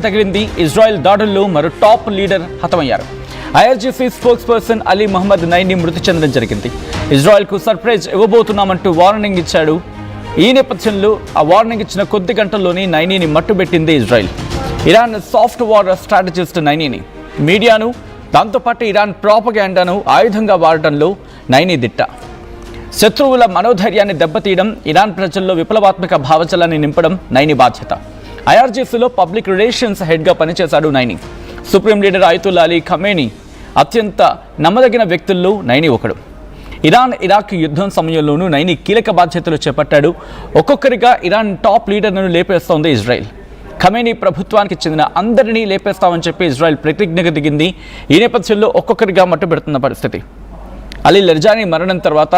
తగిలింది. ఇజ్రాయెల్ దాడుల్లో మరో టాప్ లీడర్ హతమయ్యారు. IRGC spokesperson Ali Mohammad Naini మృతి చెందడం జరిగింది. ఇజ్రాయెల్కు సర్ప్రైజ్ ఇవ్వబోతున్నామంటూ వార్నింగ్ ఇచ్చాడు. ఈ నేపథ్యంలో ఆ వార్నింగ్ ఇచ్చిన కొద్ది గంటల్లోనే నైనీని మట్టుబెట్టింది Israel. Iran soft war strategist నైనీని మీడియాను, దాంతోపాటు ఇరాన్ ప్రాపగాండాను ఆయుధంగా వాడటంలో నైనీ దిట్ట. శత్రువుల మనోధైర్యాన్ని దెబ్బతీయడం, ఇరాన్ ప్రజల్లో విప్లవాత్మక భావజలాన్ని నింపడం నైనీ బాధ్యత. ఐఆర్జీసీలో పబ్లిక్ రిలేషన్స్ హెడ్గా పనిచేశాడు Naini. Supreme leader Ayatollah Ali Khamenei అత్యంత నమ్మదగిన వ్యక్తుల్లో నైని ఒకడు. ఇరాన్ ఇరాక్ యుద్ధం సమయంలోనూ నైని కీలక బాధ్యతలు చేపట్టాడు. ఒక్కొక్కరిగా ఇరాన్ టాప్ లీడర్లను లేపేస్తోంది ఇజ్రాయెల్. ఖమేనీ ప్రభుత్వానికి చెందిన అందరినీ లేపేస్తామని చెప్పి ఇజ్రాయెల్ ప్రతిజ్ఞకు దిగింది. ఈ నేపథ్యంలో ఒక్కొక్కరిగా మట్టుబెడుతున్న పరిస్థితి. అలీ లర్జానీ మరణం తర్వాత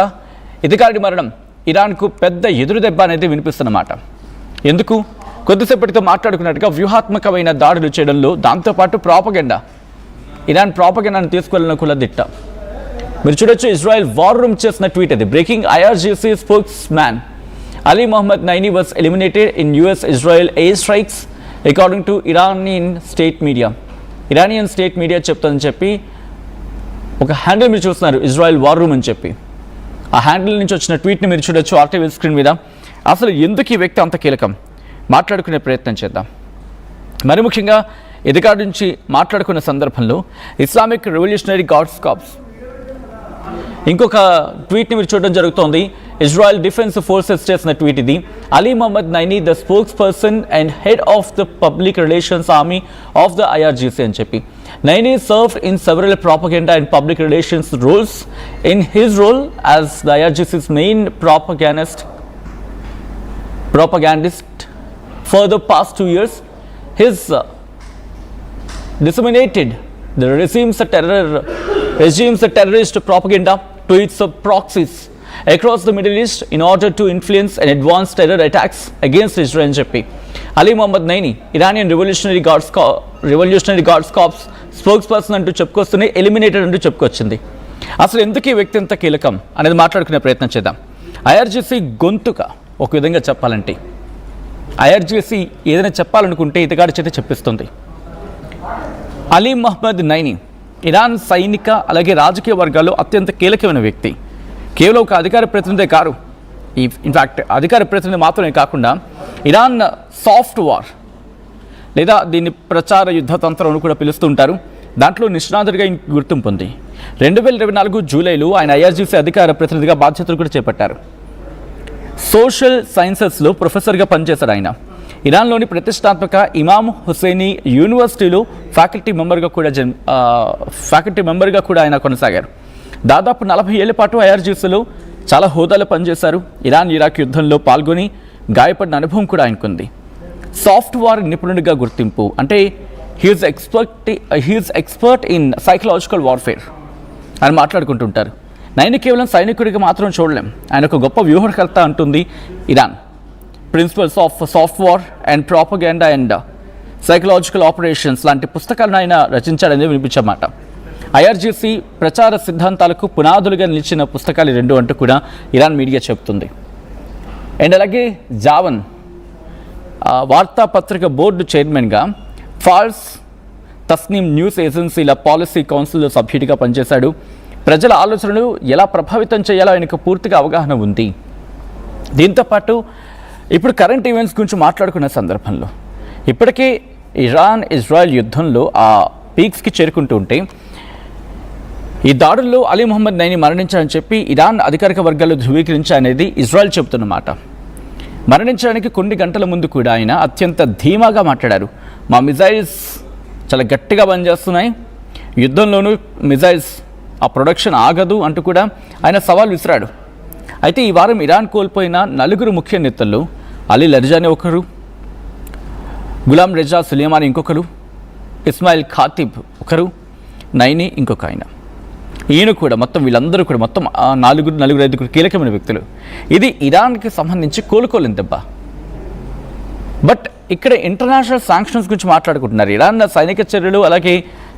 ఇదికాడి మరణం ఇరాన్కు పెద్ద ఎదురుదెబ్బ అనేది వినిపిస్తున్నమాట. ఎందుకు? కొద్దిసేపటితో మాట్లాడుకున్నట్టుగా వ్యూహాత్మకమైన దాడులు చేయడంలో, దాంతోపాటు ప్రాపగెండా, ఇరాన్ ప్రాపగెండాను తీసుకెళ్లిన కుల దిట్ట. మీరు చూడొచ్చు, ఇజ్రాయెల్ వార్ రూమ్ చేసిన ట్వీట్ అది. Breaking IRGC spokesman Ali Mohammad Naini was eliminated in US Israel air strikes according to Iranian state media చెప్తుందని చెప్పి ఒక హ్యాండిల్ మీరు చూస్తున్నారు, ఇజ్రాయెల్ వార్ రూమ్ అని చెప్పి. ఆ హ్యాండిల్ నుంచి వచ్చిన ట్వీట్ని మీరు చూడొచ్చు ఆర్టీవీ స్క్రీన్ మీద. అసలు ఎందుకు ఈ వ్యక్తి అంత కీలకం మాట్లాడుకునే ప్రయత్నం చేద్దాం. మరి ముఖ్యంగా ఎదిగాడి నుంచి మాట్లాడుకున్న సందర్భంలో ఇస్లామిక్ రెవల్యూషనరీ గార్డ్స్ కార్ప్స్ ఇంకొక ట్వీట్ని మీరు చూడడం జరుగుతోంది. ఇజ్రాయెల్ డిఫెన్స్ ఫోర్సెస్ చేసిన ట్వీట్ ఇది. Ali Mohammad Naini the spokesperson and head of the public relations army of the IRGC అని చెప్పి. Naini served in several propaganda and public relations roles. In his role as the IRGC's main propagandist for the past 2 years, his disseminated the regime's terrorist propaganda to its proxies across the Middle East in order to influence and advance terror attacks against Israel and Japan. Ali Mohammad Naini, Iranian Revolutionary Guards Corps spokesperson అంటూ చెప్పుకొస్తూనే eliminated అంటూ చెప్పుకొచ్చింది. అసలు ఎందుకు ఈ వ్యక్తి ఎంత కీలకం అనేది మాట్లాడుకునే ప్రయత్నం చేద్దాం. ఐఆర్జీసీ గొంతుక ఒక విధంగా చెప్పాలంటే, ఐఆర్జీసీ ఏదైనా చెప్పాలనుకుంటే ఇతగాడి చేత చెప్పిస్తుంది. అలీ మహమ్మద్ నైని ఇరాన్ సైనిక అలాగే రాజకీయ వర్గాల్లో అత్యంత కీలకమైన వ్యక్తి. కేవలం ఒక అధికార ప్రతినిధి కాదు, ఇన్ఫ్యాక్ట్ అధికార ప్రతినిధి మాత్రమే కాకుండా ఇరాన్ సాఫ్ట్ వార్ లేదా దీన్ని ప్రచార యుద్ధ తంత్రం అని కూడా పిలుస్తుంటారు, దాంట్లో నిష్ణాతుడిగా గుర్తింపు ఉంది. 2024 జూలైలో ఆయన ఐఆర్జీసీ అధికార ప్రతినిధిగా బాధ్యతలు కూడా చేపట్టారు. సోషల్ సైన్సెస్లో ప్రొఫెసర్గా పనిచేశాడు ఆయన. ఇరాన్లోని ప్రతిష్టాత్మక ఇమామ్ హుసైనీ యూనివర్సిటీలో ఫ్యాకల్టీ మెంబర్గా కూడా ఆయన కొనసాగారు. దాదాపు 40 ఏళ్ల పాటు ఐఆర్జీసీలో చాలా హోదాలో పనిచేశారు. ఇరాన్ ఇరాక్ యుద్ధంలో పాల్గొని గాయపడిన అనుభవం కూడా ఆయనకుంది. సాఫ్ట్ వార్ నిపుణుడిగా గుర్తింపు అంటే he is expert in psychological warfare అని మాట్లాడుకుంటుంటారు. నైని కేవలం సైనికుడిగా మాత్రం చూడలేం, ఆయన ఒక గొప్ప వ్యూహకర్త అంటుంది Iran. Principles of soft war and propaganda and psychological operations లాంటి పుస్తకాలను ఆయన రచించాడనేది వినిపించమాట. ఐఆర్జీసీ ప్రచార సిద్ధాంతాలకు పునాదులుగా నిలిచిన పుస్తకాలు 2 అంటూ కూడా ఇరాన్ మీడియా చెబుతుంది. అండ్ అలాగే జావన్ వార్తాపత్రిక బోర్డు చైర్మన్గా, ఫాల్స్, తస్నీమ్ న్యూస్ ఏజెన్సీల పాలసీ కౌన్సిల్లో సభ్యుడిగా పనిచేశాడు. ప్రజల ఆలోచనలు ఎలా ప్రభావితం చేయాలో ఆయనకు పూర్తిగా అవగాహన ఉంది. దీంతోపాటు ఇప్పుడు కరెంట్ ఈవెంట్స్ గురించి మాట్లాడుకున్న సందర్భంలో ఇప్పటికే ఇరాన్ ఇజ్రాయెల్ యుద్ధంలో ఆ పీక్స్కి చేరుకుంటూ ఉంటే ఈ దాడుల్లో అలీ మొహమ్మద్ నైని మరణించాలని చెప్పి ఇరాన్ అధికారిక వర్గాలు ధృవీకరించాయనేది ఇజ్రాయెల్ చెబుతున్నమాట. మరణించడానికి కొన్ని గంటల ముందు కూడా ఆయన అత్యంత ధీమాగా మాట్లాడారు. మా మిజైల్స్ చాలా గట్టిగా పనిచేస్తున్నాయి, యుద్ధంలోనూ మిజైల్స్ ఆ ప్రొడక్షన్ ఆగదు అంటూ కూడా ఆయన సవాల్ విసిరాడు. అయితే ఈ వారం ఇరాన్ కోల్పోయిన 4 ముఖ్య నేతల్లో అలీ లర్జానీ ఒకరు, గులాం రెజా సులేమానీ ఇంకొకరు, ఇస్మాయిల్ ఖాతిబ్ ఒకరు, నైని ఇంకొక ఆయన. ఈయన కూడా మొత్తం వీళ్ళందరూ కూడా మొత్తం 4-5 కీలకమైన వ్యక్తులు. ఇది ఇరాన్కి సంబంధించి కోలుకోలేని దెబ్బ. బట్ ఇక్కడ ఇంటర్నేషనల్ శాంక్షన్స్ గురించి మాట్లాడుకుంటున్నారు. ఇరాన్ సైనిక చర్యలు అలాగే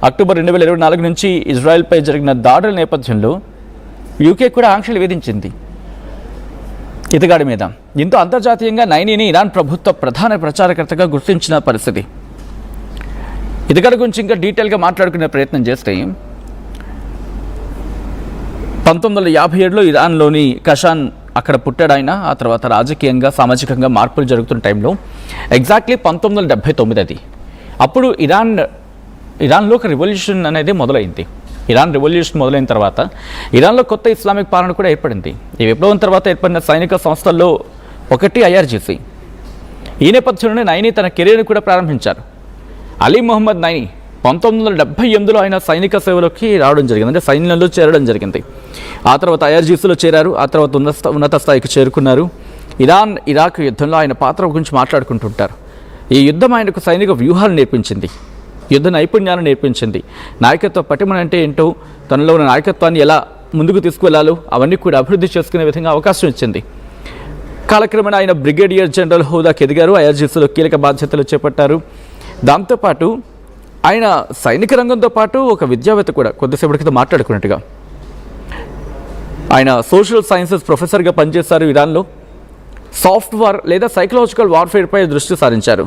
అక్టోబర్ 2024 నుంచి ఇజ్రాయెల్పై జరిగిన దాడుల నేపథ్యంలో యూకే కూడా ఆంక్షలు విధించింది ఇతగాడి మీద. దీంతో అంతర్జాతీయంగా నైనీని ఇరాన్ ప్రభుత్వ ప్రధాన ప్రచారకర్తగా గుర్తించిన పరిస్థితి. ఇదిగడ గురించి ఇంకా డీటెయిల్గా మాట్లాడుకునే ప్రయత్నం చేస్తే 1957లో ఇరాన్లోని కషాన్ అక్కడ పుట్టాడు ఆయన. ఆ తర్వాత రాజకీయంగా సామాజికంగా మార్పులు జరుగుతున్న టైంలో ఎగ్జాక్ట్లీ 1979 అది. అప్పుడు ఇరాన్లో ఒక రెవల్యూషన్ అనేది మొదలైంది. ఇరాన్ రెవల్యూషన్ మొదలైన తర్వాత ఇరాన్లో కొత్త ఇస్లామిక్ పాలన కూడా ఏర్పడింది. ఈ విప్లవం తర్వాత ఏర్పడిన సైనిక సంస్థల్లో ఒకటి IRGC. ఈ నేపథ్యంలోనే నైని తన కెరీర్ని కూడా ప్రారంభించారు. అలీ మొహమ్మద్ నైని 1978లో ఆయన సైనిక సేవలోకి రావడం జరిగింది, అంటే సైన్యంలో చేరడం జరిగింది. ఆ తర్వాత IRGCలో చేరారు. ఆ తర్వాత ఉన్నత స్థాయికి చేరుకున్నారు. ఇరాక్ యుద్ధంలో ఆయన పాత్ర గురించి మాట్లాడుకుంటుంటారు. ఈ యుద్ధం ఆయనకు సైనిక వ్యూహాలు నేర్పించింది, యుద్ధ నైపుణ్యాలను నేర్పించింది, నాయకత్వ పటిమన అంటే ఏంటో, తనలో ఉన్న నాయకత్వాన్ని ఎలా ముందుకు తీసుకువెళ్లాలో అవన్నీ కూడా అభివృద్ధి చేసుకునే విధంగా అవకాశం ఇచ్చింది. కాలక్రమేణా ఆయన బ్రిగేడియర్ జనరల్ హోదాకి ఎదిగారు. IRGCలో కీలక బాధ్యతలు చేపట్టారు. దాంతోపాటు ఆయన సైనిక రంగంతో పాటు ఒక విద్యావేత్త కూడా. కొద్దిసేపటి క్రితం మాట్లాడుకున్నట్టుగా ఆయన సోషల్ సైన్సెస్ ప్రొఫెసర్గా పనిచేశారు. ఇరాన్లో సాఫ్ట్వేర్ లేదా సైకలాజికల్ వార్ఫేర్పై దృష్టి సారించారు.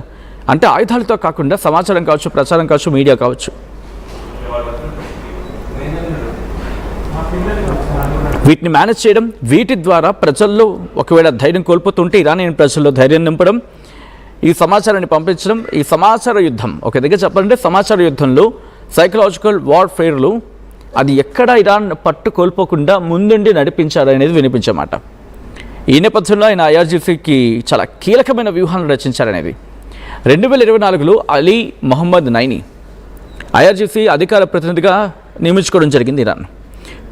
అంటే ఆయుధాలతో కాకుండా సమాచారం కావచ్చు, ప్రచారం కావచ్చు, మీడియా కావచ్చు, వీటిని మేనేజ్ చేయడం, వీటి ద్వారా ప్రజల్లో ఒకవేళ ధైర్యం కోల్పోతుంటే ఇరానియన్ ప్రజల్లో ధైర్యం నింపడం, ఈ సమాచారాన్ని పంపించడం, ఈ సమాచార యుద్ధం, ఒక దగ్గర చెప్పాలంటే సమాచార యుద్ధంలో సైకలాజికల్ వార్ఫేర్లు అది ఎక్కడ ఇరాన్ పట్టు కోల్పోకుండా ముందుండి నడిపించారు అనేది వినిపించమాట. ఈ నేపథ్యంలో ఆయన IRGCకి చాలా కీలకమైన వ్యూహాలను రచించారనేది. 2024లో అలీ మొహమ్మద్ నైని IRGC అధికార ప్రతినిధిగా నియమించుకోవడం జరిగింది. ఇరాన్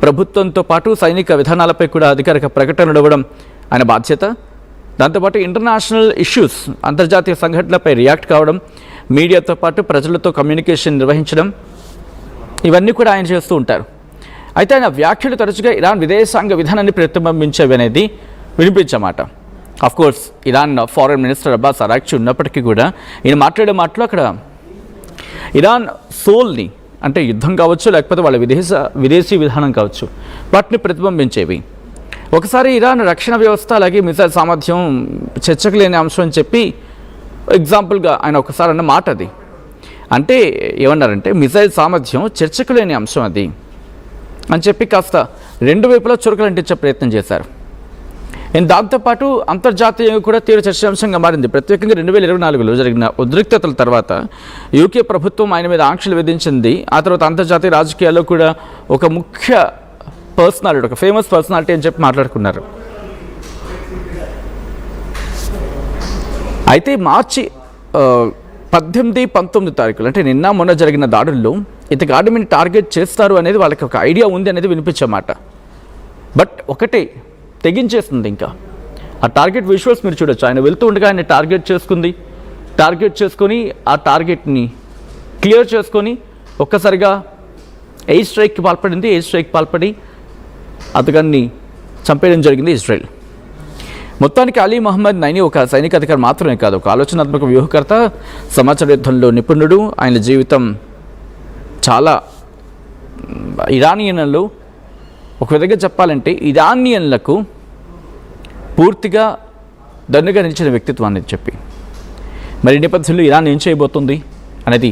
ప్రభుత్వంతో పాటు సైనిక విధానాలపై కూడా అధికారిక ప్రకటనలు ఇవ్వడం ఆయన బాధ్యత. దాంతోపాటు ఇంటర్నేషనల్ ఇష్యూస్, అంతర్జాతీయ సంఘటనలపై రియాక్ట్ కావడం, మీడియాతో పాటు ప్రజలతో కమ్యూనికేషన్ నిర్వహించడం, ఇవన్నీ కూడా ఆయన చేస్తూ ఉంటారు. అయితే ఆయన వ్యాఖ్యలు తరచుగా ఇరాన్ విదేశాంగ విధానాన్ని ప్రతిబింబించేవి అనేది వినిపించమాట. Course Iran foreign minister Abbas Araghchi ఉన్నప్పటికీ కూడా ఈయన మాట్లాడే మాటలు అక్కడ ఇరాన్ సోల్ని, అంటే యుద్ధం కావచ్చు లేకపోతే వాళ్ళ విదేశీ విధానం కావచ్చు, వాటిని ప్రతిబింబించేవి. ఒకసారి ఇరాన్ రక్షణ వ్యవస్థ అలాగే మిసైల్ సామర్థ్యం చర్చకు లేని అంశం అని చెప్పి ఎగ్జాంపుల్గా ఆయన ఒకసారి అన్న మాట అది. అంటే ఏమన్నారంటే మిసైల్ సామర్థ్యం చర్చకు లేని అంశం అది అని చెప్పి కాస్త రెండు వైపులా చురకలు అంటించే ప్రయత్నం చేశారు. దాంతోపాటు అంతర్జాతీయంగా కూడా తీవ్ర చర్చాంశంగా మారింది. ప్రత్యేకంగా 2024లో జరిగిన ఉద్రిక్తతల తర్వాత UK ప్రభుత్వం ఆయన మీద ఆంక్షలు విధించింది. ఆ తర్వాత అంతర్జాతీయ రాజకీయాల్లో కూడా ఒక ముఖ్య పర్సనాలిటీ, ఒక ఫేమస్ పర్సనాలిటీ అని చెప్పి మాట్లాడుకున్నారు. అయితే మార్చి 18, 19 తారీఖులు, అంటే నిన్న మొన్న జరిగిన దాడుల్లో ఇతని అకాడమీని టార్గెట్ చేస్తారు అనేది వాళ్ళకి ఒక ఐడియా ఉంది అనేది వినిపించమాట. బట్ ఒకటే తెగించేస్తుంది. ఇంకా ఆ టార్గెట్ విజువల్స్ మీరు చూడొచ్చు. ఆయన వెళ్తూ ఉండగా ఆయన టార్గెట్ చేసుకొని ఆ టార్గెట్ని క్లియర్ చేసుకొని ఒక్కసారిగా ఎయిర్ స్ట్రైక్కి పాల్పడి అతగాన్ని చంపేయడం జరిగింది ఇజ్రాయెల్. మొత్తానికి అలీ మొహమ్మద్ నైని ఒక సైనిక అధికారి మాత్రమే కాదు, ఒక ఆలోచనాత్మక వ్యూహకర్త, సమాచార యుద్ధంలో నిపుణుడు. ఆయన జీవితం చాలా ఇరానియన్లు, ఒక విధంగా చెప్పాలంటే ఇరానియన్లకు పూర్తిగా దన్నుగా నిలిచిన వ్యక్తిత్వాన్ని చెప్పి మరి నేపథ్యంలో ఇరాన్ ఏం చేయబోతుంది అనేది